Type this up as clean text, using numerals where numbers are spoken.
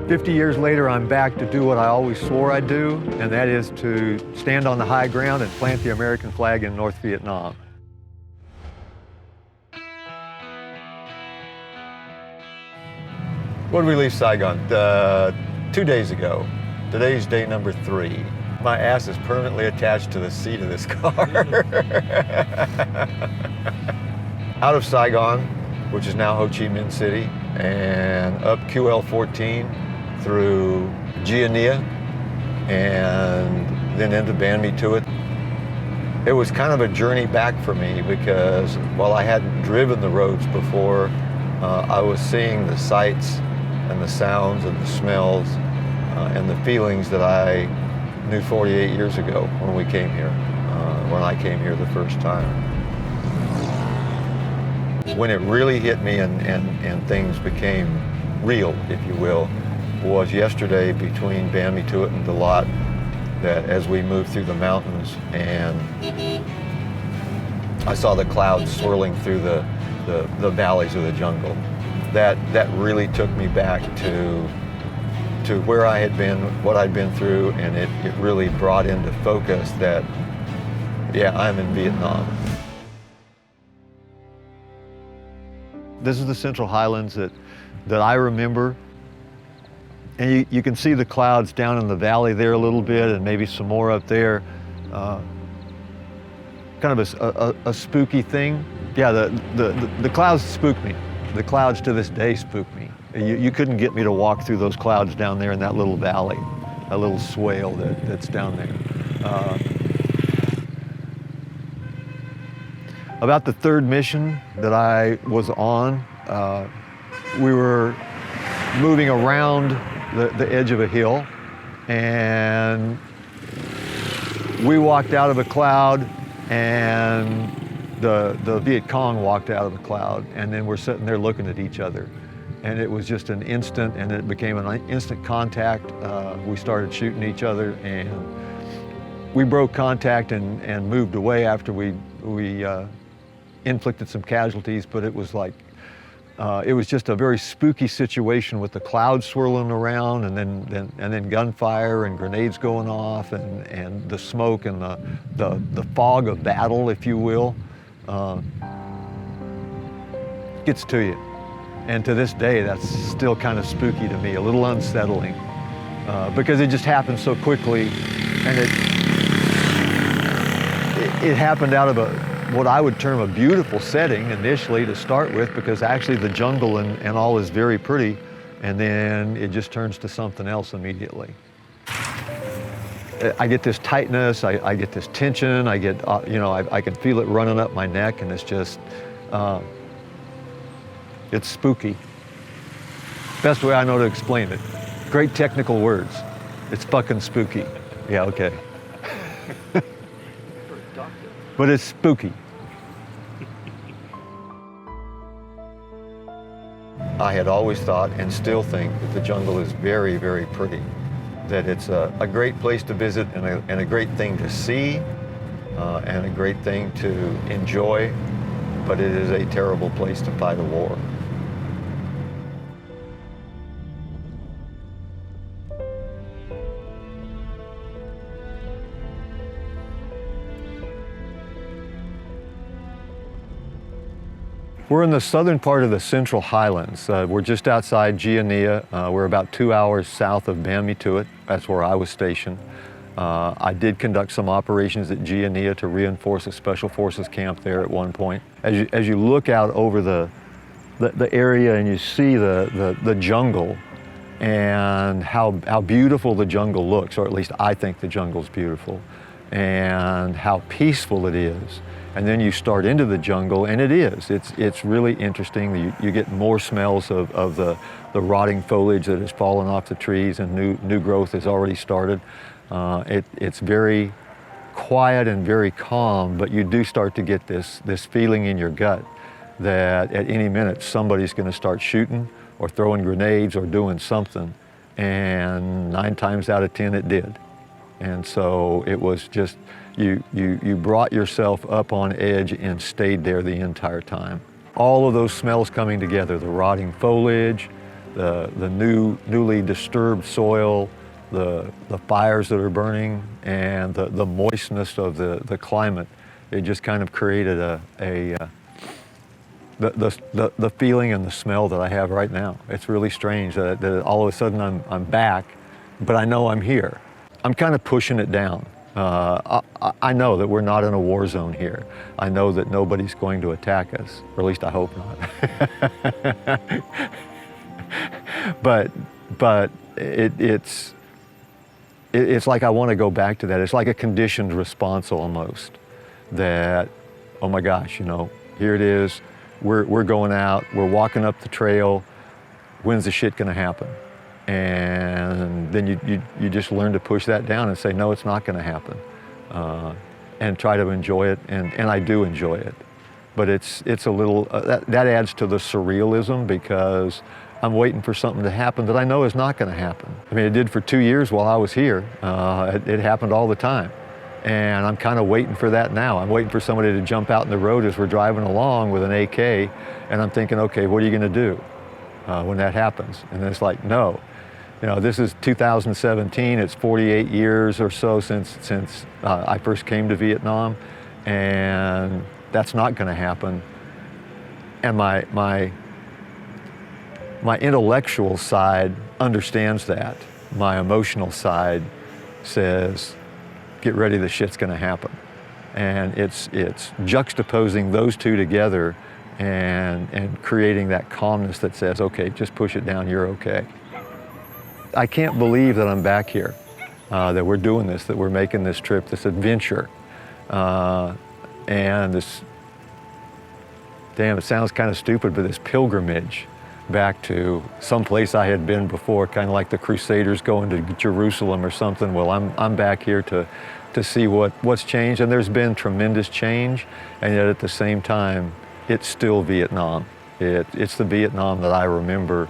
50 years later, I'm back to do what I always swore I'd do, and that is to stand on the high ground and plant the American flag in North Vietnam. When did we leave Saigon? 2 days ago. Today's day number 3. My ass is permanently attached to the seat of this car. Out of Saigon, which is now Ho Chi Minh City, and up QL-14 through Gia Nia, and then into Ban Me To It. It was kind of a journey back for me because while I hadn't driven the roads before, I was seeing the sights and the sounds and the smells and the feelings that I knew 48 years ago when we came here, when I came here the first time. When it really hit me and things became real, if you will, was yesterday between Ban Me To It and Dalat, that as we moved through the mountains and I saw the clouds swirling through the valleys of the jungle. That really took me back to where I had been, what I'd been through, and it really brought into focus that, yeah, I'm in Vietnam. This is the Central Highlands that I remember. And you can see the clouds down in the valley there a little bit and maybe some more up there. Kind of a spooky thing. Yeah, the clouds spook me. The clouds to this day spook me. You couldn't get me to walk through those clouds down there in that little valley, that little swale that's down there. About the third mission that I was on, we were moving around the edge of a hill, and we walked out of a cloud, and the Viet Cong walked out of the cloud, and then we're sitting there looking at each other. And it was just an instant, and it became an instant contact. We started shooting each other, and we broke contact and moved away after we inflicted some casualties, but it was like, it was just a very spooky situation with the clouds swirling around, and then gunfire and grenades going off, and the smoke and the fog of battle, if you will, gets to you. And to this day, that's still kind of spooky to me, a little unsettling, because it just happened so quickly, and it happened out of what I would term a beautiful setting initially to start with, because actually the jungle and all is very pretty, and then it just turns to something else immediately. I get this tightness, I get this tension, I get, I can feel it running up my neck, and it's just, it's spooky. Best way I know to explain it. Great technical words. It's fucking spooky. Yeah, okay. But it's spooky. I had always thought and still think that the jungle is very, very pretty. That it's a great place to visit and a great thing to see and a great thing to enjoy, but it is a terrible place to fight a war. We're in the southern part of the Central Highlands. We're just outside Gia Nia. We're about 2 hours south of Ban Me To It. That's where I was stationed. I did conduct some operations at Gia Nia to reinforce a special forces camp there at one point. As you look out over the area and you see the jungle and how beautiful the jungle looks, or at least I think the jungle's beautiful, and how peaceful it is. And then you start into the jungle, and it's really interesting. You get more smells of the rotting foliage that has fallen off the trees, and new growth has already started. It's very quiet and very calm, but you do start to get this feeling in your gut that at any minute somebody's going to start shooting or throwing grenades or doing something, and 9 times out of 10 it did. And so it was just, you brought yourself up on edge and stayed there the entire time. All of those smells coming together, the rotting foliage, the newly disturbed soil, the fires that are burning, and the moistness of the climate. It just kind of created the feeling and the smell that I have right now. It's really strange that all of a sudden I'm back, but I know I'm here. I'm kind of pushing it down. I know that we're not in a war zone here. I know that nobody's going to attack us, or at least I hope not. but it's like I want to go back to that. It's like a conditioned response almost. That, oh my gosh, you know, here it is. We're going out. We're walking up the trail. When's the shit going to happen? And then you just learn to push that down and say, no, it's not going to happen, and try to enjoy it. And I do enjoy it, but it's a little that adds to the surrealism, because I'm waiting for something to happen that I know is not going to happen. I mean, it did for 2 years while I was here. It happened all the time. And I'm kind of waiting for that now. I'm waiting for somebody to jump out in the road as we're driving along with an AK, and I'm thinking, okay, what are you going to do when that happens? And then it's like, no. You know, this is 2017. It's 48 years or so since I first came to Vietnam, and that's not going to happen. And my intellectual side understands that. My emotional side says, get ready, the shit's going to happen. And it's juxtaposing those two together and creating that calmness that says, okay, just push it down, you're okay. I can't believe that I'm back here, that we're doing this, that we're making this trip, this adventure, and this, damn, it sounds kind of stupid, but this pilgrimage back to some place I had been before, kind of like the Crusaders going to Jerusalem or something. Well, I'm back here to see what's changed, and there's been tremendous change, and yet at the same time, it's still Vietnam. It's the Vietnam that I remember.